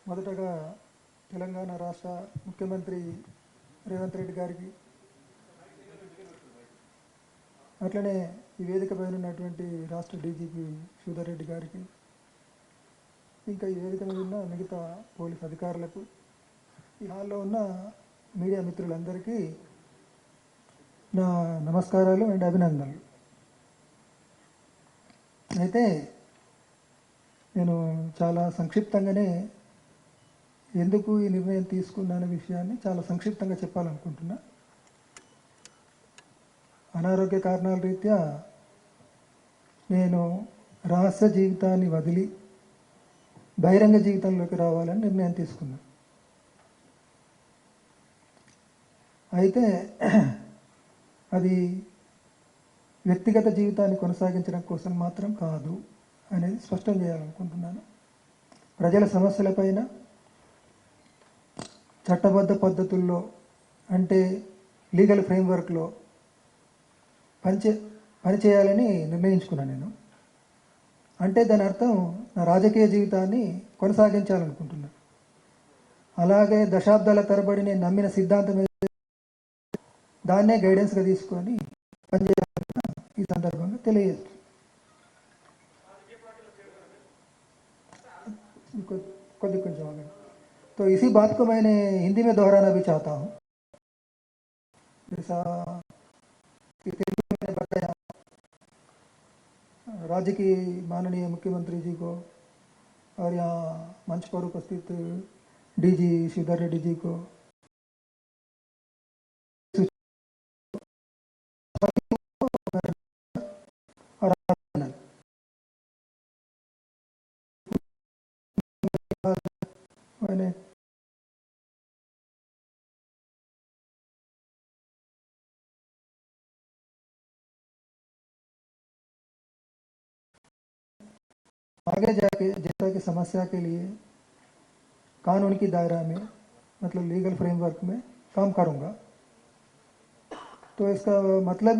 మొదటగా తెలంగాణ రాష్ట్ర ముఖ్యమంత్రి రేవంత్ రెడ్డి గారికి, అట్లనే ఈ వేదిక పైన ఉన్నటువంటి రాష్ట్ర డీజీపీ శ్రీధర్ రెడ్డి గారికి, ఇంకా ఈ వేదిక మీద ఉన్న మిగతా పోలీస్ అధికారులకు, ఈ హాల్లో ఉన్న మీడియా మిత్రులందరికీ నా నమస్కారాలు అండ్ అభినందనలు. అయితే నేను చాలా సంక్షిప్తంగానే ఎందుకు ఈ నిర్ణయం తీసుకున్నానే విషయాన్ని చాలా సంక్షిప్తంగా చెప్పాలనుకుంటున్నా. అనారోగ్య కారణాల రీత్యా నేను రహస్య జీవితాన్ని వదిలి బహిరంగ జీవితంలోకి రావాలని నిర్ణయం తీసుకున్నా. అయితే అది వ్యక్తిగత జీవితాన్ని కొనసాగించడం కోసం మాత్రం కాదు అనేది స్పష్టం చేయాలనుకుంటున్నాను. ప్రజల సమస్యలపైన చట్టబద్ధ పద్ధతుల్లో, అంటే లీగల్ ఫ్రేమ్వర్క్లో పనిచేయాలని నిర్ణయించుకున్నాను నేను. అంటే దాని అర్థం నా రాజకీయ జీవితాన్ని కొనసాగించాలనుకుంటున్నాను. అలాగే దశాబ్దాల తరబడి నేను నమ్మిన సిద్ధాంతం దాన్నే గైడెన్స్గా తీసుకొని పనిచేయాలని ఈ సందర్భంగా తెలియజేస్తుంది. కొంచెం आगे तो इसी बात को मैंने हिंदी में दोहराना भी चाहता हूँ। जैसा कि तेलुगु में मैंने बताया, राज्य की माननीय मुख्यमंत्री जी को और यहाँ मंच पर उपस्थित डीजी श्रीधर रेड्डी जी को और मैंने आगे जाके जनता की समस्या के लिए कानून की दायरा में, मतलब लीगल फ्रेमवर्क में काम करूंगा। तो इसका मतलब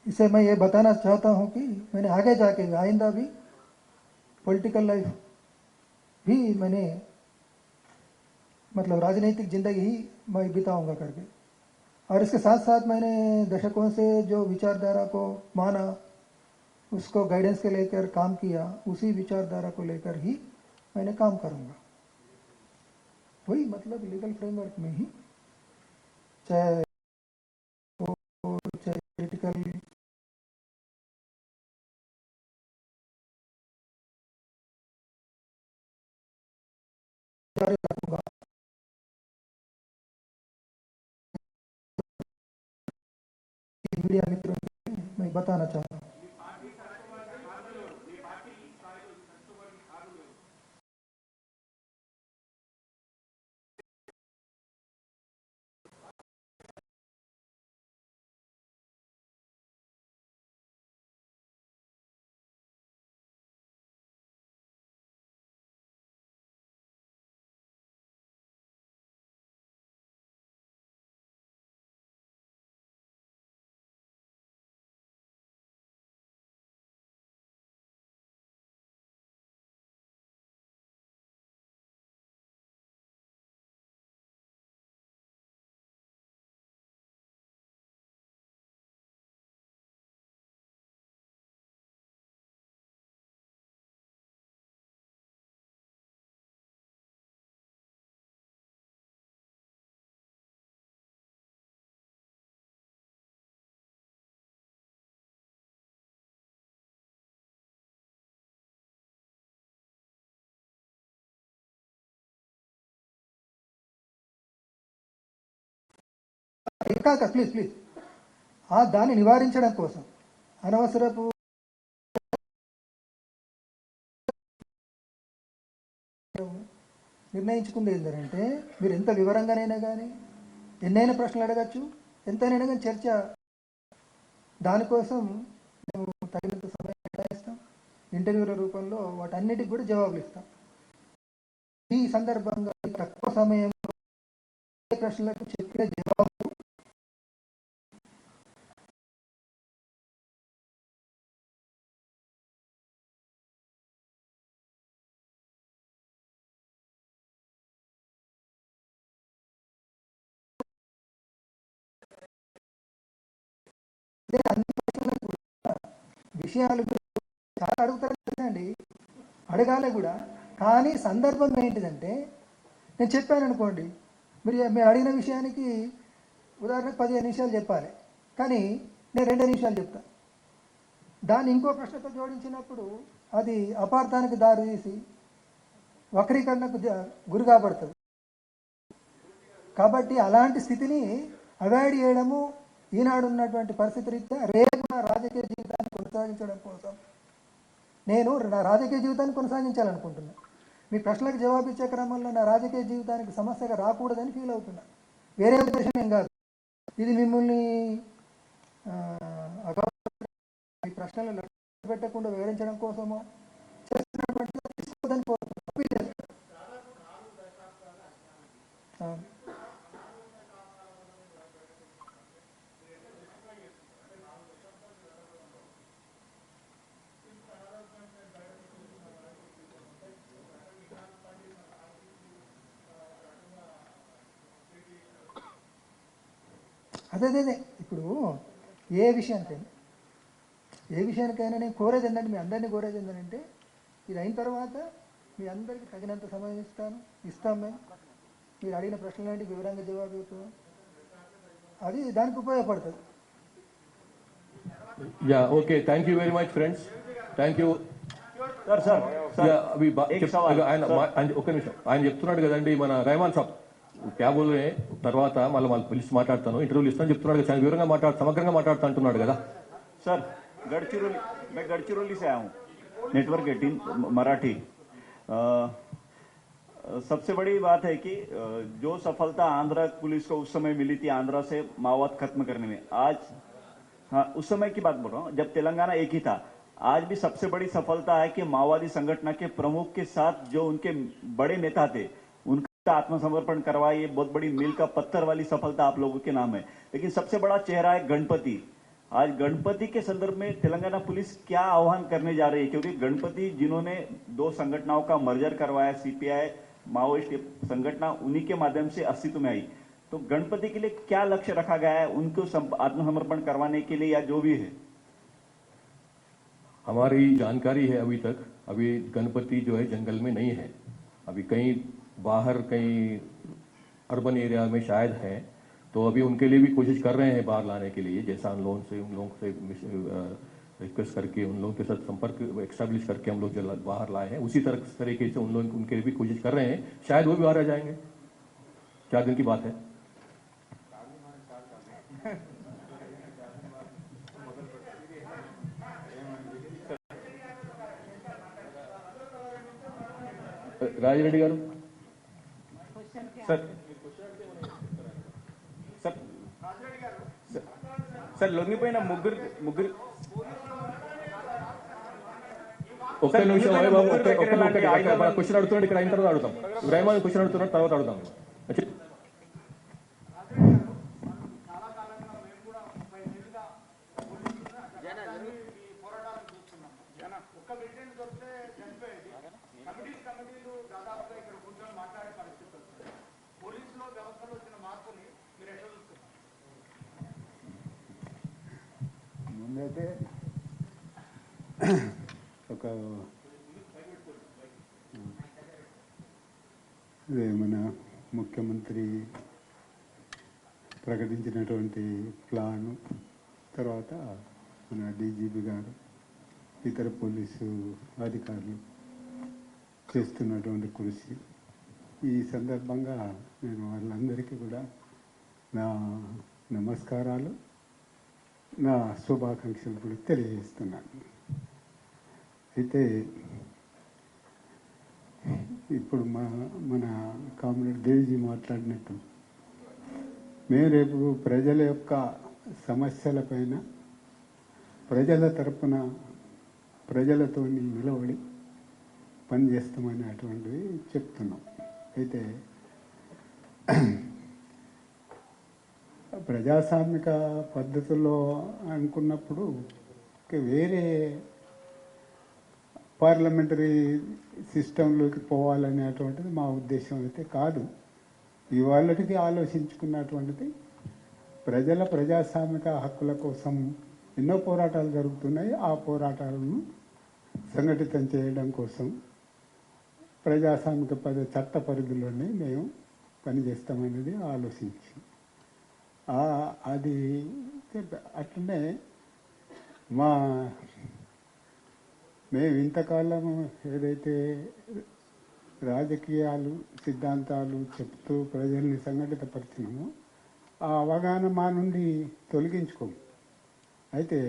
इसे मैं ये बताना चाहता हूँ कि मैंने आगे जाके आइंदा भी पॉलिटिकल लाइफ भी मैंने, मतलब राजनीतिक जिंदगी ही मैं बिताऊंगा करके। और इसके साथ साथ मैंने दशकों से जो विचारधारा को माना, उसको गाइडेंस के लेकर काम किया, उसी विचारधारा को लेकर ही मैंने काम करूंगा। वही मतलब लीगल फ्रेमवर्क में ही, चाहे पॉलिटिकल रखूंगा। मीडिया मित्रों मैं बताना चाहता हूँ। ఇంకా ప్లీజ్ దాన్ని నివారించడం కోసం అనవసరపు నిర్ణయించుకుంది ఏంటంటే, మీరు ఎంత వివరంగానైనా కానీ ఎన్నైనా ప్రశ్నలు అడగచ్చు, ఎంతైనా కానీ చర్చ, దానికోసం మేము తగినంత సమయం కేటాయిస్తాం. ఇంటర్వ్యూల రూపంలో వాటన్నిటికి కూడా జవాబులు ఇస్తాం. ఈ సందర్భంగా తక్కువ సమయంలో ప్రశ్నలకు చెప్పిన జవాబు అయితే అన్ని ప్రశ్నలకు కూడా విషయాలు చాలా అడుగుతారు కదండి, అడగాలి కూడా. కానీ సందర్భం ఏంటిదంటే, నేను చెప్పాను అనుకోండి, మీరు అడిగిన విషయానికి ఉదాహరణకు 15 నిమిషాలు చెప్పాలి, కానీ నేను 2 నిమిషాలు చెప్తాను. దాన్ని ఇంకో ప్రశ్నతో జోడించినప్పుడు అది అపార్థానికి దారితీసి వక్రీకరణకు గురి కాబడుతుంది. కాబట్టి అలాంటి స్థితిని అవాయిడ్ చేయడము ఈనాడు ఉన్నటువంటి పరిస్థితి రీత్యా రేపు నా రాజకీయ జీవితాన్ని కొనసాగించడం కోసం నేను నా రాజకీయ జీవితాన్ని కొనసాగించాలనుకుంటున్నా. మీ ప్రశ్నలకు జవాబిచ్చే క్రమంలో నా రాజకీయ జీవితానికి సమస్యగా రాకూడదని ఫీల్ అవుతున్నా. వేరే ఉద్దేశం ఏం కాదు. ఇది మిమ్మల్ని ఈ ప్రశ్నలు పెట్టకుండా వివరించడం కోసమో చేస్తున్నటువంటి తీసుకోదని కోరుకుంటున్నాను. అదే ఇప్పుడు ఏ విషయానికైనా నేను కోరేది ఏంటంటే, మీ అందరినీ కోరేది ఏంటంటే, ఇది అయిన తర్వాత మీ అందరికీ తగినంత సమయం ఇస్తాం మేము. మీరు అడిగిన ప్రశ్నలంటే వివరంగా జవాబు ఇస్తాం. అది దానికి ఉపయోగపడుతుంది. Yeah, okay, thank you very much friends, thank you sir. ఒక నిమిషం, ఆయన చెప్తున్నాడు కదండి, మన రెహమాన్ సాబ్ క్యాబుల్నే తర్వాత మళ్ళీ పిలిచి మాట్లాడతాను, ఇంటర్వ్యూలు ఇస్తాను చెప్తున్నాడు కదా, చాలా వివరంగా సమగ్రంగా మాట్లాడుతూ అంటున్నాడు కదా सर। मैं गढ़चिरौली से आया हूँ, नेटवर्क 18 मराठी। सबसे बड़ी बात है कि जो सफलता आंध्र पुलिस को उस समय मिली थी आंध्र से माओवाद खत्म करने में, आज हाँ उस समय की बात बोल रहा हूँ जब तेलंगाना एक ही था। आज भी सबसे बड़ी सफलता है कि माओवादी संगठन के प्रमुख के साथ जो उनके बड़े नेता थे उनका आत्मसमर्पण करवाया, ये बहुत बड़ी मील का पत्थर वाली सफलता आप लोगों के नाम है। लेकिन सबसे बड़ा चेहरा है गणपति। आज गणपति के संदर्भ में तेलंगाना पुलिस क्या आह्वान करने जा रही है, क्योंकि गणपति जिन्होंने 2 संगठनों का मर्जर करवाया, सीपीआई माओइस्ट संगठन उन्हीं के माध्यम से अस्तित्व में आई, तो गणपति के लिए क्या लक्ष्य रखा गया है उनको आत्मसमर्पण करवाने के लिए, या जो भी है? हमारी जानकारी है अभी गणपति जो है जंगल में नहीं है, अभी कहीं बाहर कहीं अर्बन एरिया में शायद है, तो अभी उनके लिए भी कोशिश कर रहे हैं बाहर लाने के लिए, जैसा उन लोगों से रिक्वेस्ट करके उन लोगों के साथ संपर्क एस्टैब्लिश करके हम लोग जो बाहर लाए हैं, उसी तरीके से उनके लिए भी कोशिश कर रहे हैं, शायद वो भी बाहर आ जाएंगे, 4 दिन की बात है। రాజిరెడ్డి గారు సార్ లొంగిపోయిన ముగ్గురు ఒక్క నిమిషం క్వశ్చన్ అడుగుతున్నాడు, ఇక్కడ అయిన తర్వాత అడుగుతాం. రెహమాన్ క్వశ్చన్ అడుగుతున్నాడు, తర్వాత అడుగుతాం. ముందైతే ఒక మన ముఖ్యమంత్రి ప్రకటించినటువంటి ప్లాను, తర్వాత మన డీజీపీ గారు, ఇతర పోలీసు అధికారులు చేస్తున్నటువంటి కృషి, ఈ సందర్భంగా నేను వాళ్ళందరికీ కూడా నా నమస్కారాలు, నా శుభాకాంక్షలు కూడా తెలియజేస్తున్నాను. అయితే ఇప్పుడు మన కామ్రేడ్ దేవిజీ మాట్లాడినట్టు మేము రేపు ప్రజల యొక్క సమస్యలపైన ప్రజల తరపున ప్రజలతో నిలబడి పనిచేస్తామనేటువంటివి చెప్తున్నాం. అయితే ప్రజాస్వామిక పద్ధతుల్లో అనుకున్నప్పుడు వేరే పార్లమెంటరీ సిస్టంలోకి పోవాలనేటువంటిది మా ఉద్దేశం అయితే కాదు. ఇవాళకి ఆలోచించుకున్నటువంటిది ప్రజల ప్రజాస్వామిక హక్కుల కోసం ఎన్నో పోరాటాలు జరుగుతున్నాయి. ఆ పోరాటాలను సంఘటితం చేయడం కోసం ప్రజాస్వామిక చట్ట పరిధిలోనే మేము పనిచేస్తామనేది ఆలోచించి అది అట్లనే మేము ఇంతకాలం ఏదైతే రాజకీయాలు సిద్ధాంతాలు చెప్తూ ప్రజల్ని సంఘటితపరిచినామో ఆ అవగాహన మా నుండి తొలగించుకోము. అయితే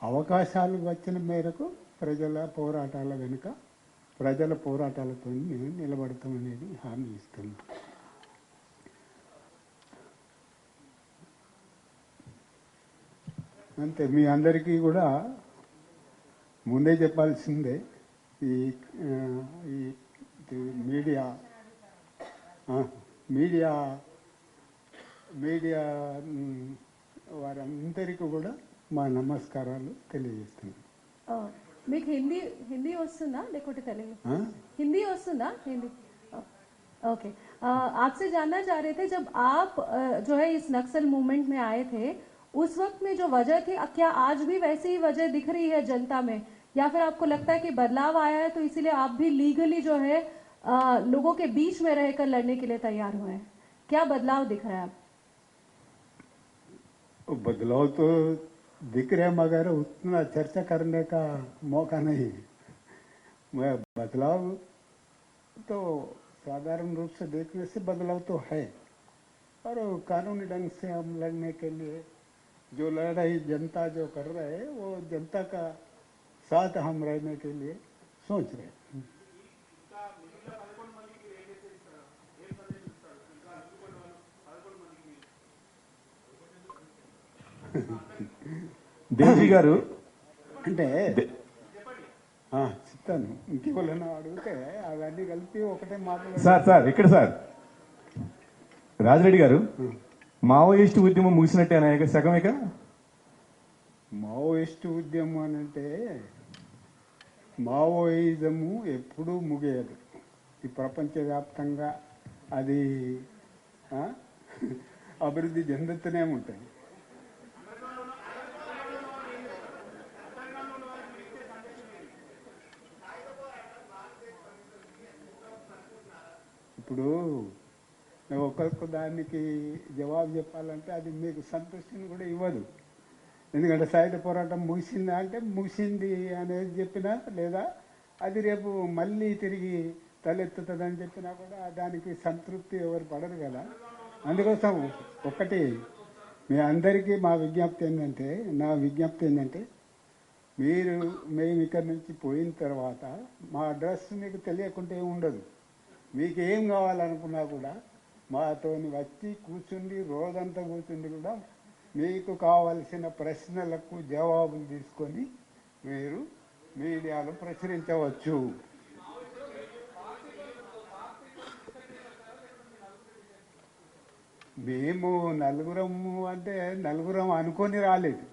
అవకాశాలు వచ్చిన మేరకు ప్రజల పోరాటాల వెనుక ప్రజల పోరాటాలతో మేము నిలబడతామనేది హామీ ఇస్తున్నాం. అంతే. మీ అందరికీ కూడా ముందే చెప్పాల్సిందే, ఈ మీడియా మీడియా మీడియా వారందరికీ కూడా మా నమస్కారాలు తెలియజేస్తున్నాం. మీకు हिंदी हिंदी వస్తుందా లేకపోతే తెలుగు? हिंदी వస్తుందా? हिंदी ओके। आपसे जानना चाह रहे थे, जब आप जो है इस नक्सल मूवमेंट में आए थे, उस वक्त में जो वजह थी, क्या आज भी वैसी ही वजह दिख रही है जनता में, या फिर आपको लगता है कि बदलाव आया है तो इसीलिए आप भी लीगली जो है लोगों के बीच में रहकर लड़ने के लिए तैयार हुए हैं? क्या बदलाव दिख रहा है? बदलाव तो दिख रहे हैं, मगर उतना चर्चा करने का मौका नहीं। मैं बदलाव तो साधारण रूप से देखने से बदलाव तो है, और कानूनी ढंग से हम लड़ने के लिए जो लड़ाई जनता जो कर रहे है, वो जनता का साथ हम रहने के लिए सोच रहे हैं। దేవ్జీ గారు అంటే చెప్తాను, ఇంకెవరైనా అడిగితే అవన్నీ కలిపి ఒకటే మాట్లాడారు. సార్ ఇక్కడ సార్ రాజిరెడ్డి గారు, మావోయిస్టు ఉద్యమం ముగిసినట్టే అనేక సగమేక. మావోయిస్టు ఉద్యమం అని అంటే మావోయిజము ఎప్పుడూ ముగియదు. ఈ ప్రపంచవ్యాప్తంగా అది అభివృద్ధి చెందుతూనే ఉంటుంది. ఇప్పుడు ఒకరికి దానికి జవాబు చెప్పాలంటే అది మీకు సంతృష్టిని కూడా ఇవ్వదు. ఎందుకంటే సాయుధ పోరాటం ముగిసిందా అంటే ముగిసింది అనేది చెప్పినా, లేదా అది రేపు మళ్ళీ తిరిగి తలెత్తుతుందని చెప్పినా కూడా దానికి సంతృప్తి ఎవరు పడరు కదా. అందుకోసం ఒకటి మీ అందరికీ నా విజ్ఞప్తి ఏంటంటే మేము ఇక్కడి నుంచి పోయిన తర్వాత మా అడ్రస్ మీకు తెలియకుంటే ఉండదు. మీకు ఏం కావాలనుకున్నా కూడా మాతోని వచ్చి కూర్చుండి రోజంతా కూర్చుండి కూడా మీకు కావలసిన ప్రశ్నలకు జవాబులు తీసుకొని మీరు మీడియాలో ప్రచురించవచ్చు. మేము నలుగురం అనుకొని రాలేదు.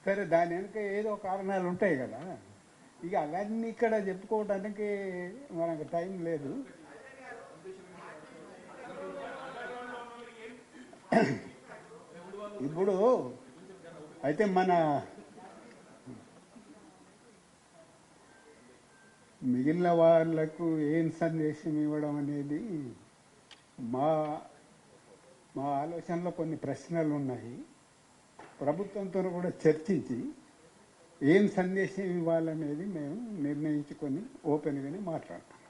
సరే, దాని వెనుక ఏదో కారణాలు ఉంటాయి కదా. ఇక అవన్నీ ఇక్కడ చెప్పుకోవడానికి మనకు టైం లేదు. ఇప్పుడు అయితే మన మిగిలిన వాళ్లకు ఏం సందేశం ఇవ్వడం అనేది మా ఆలోచనలో కొన్ని ప్రశ్నలు ఉన్నాయి. ప్రభుత్వంతో కూడా చర్చించి ఏం సందేశం ఇవ్వాలనేది మేము నిర్ణయించుకొని ఓపెన్గానే మాట్లాడతాం.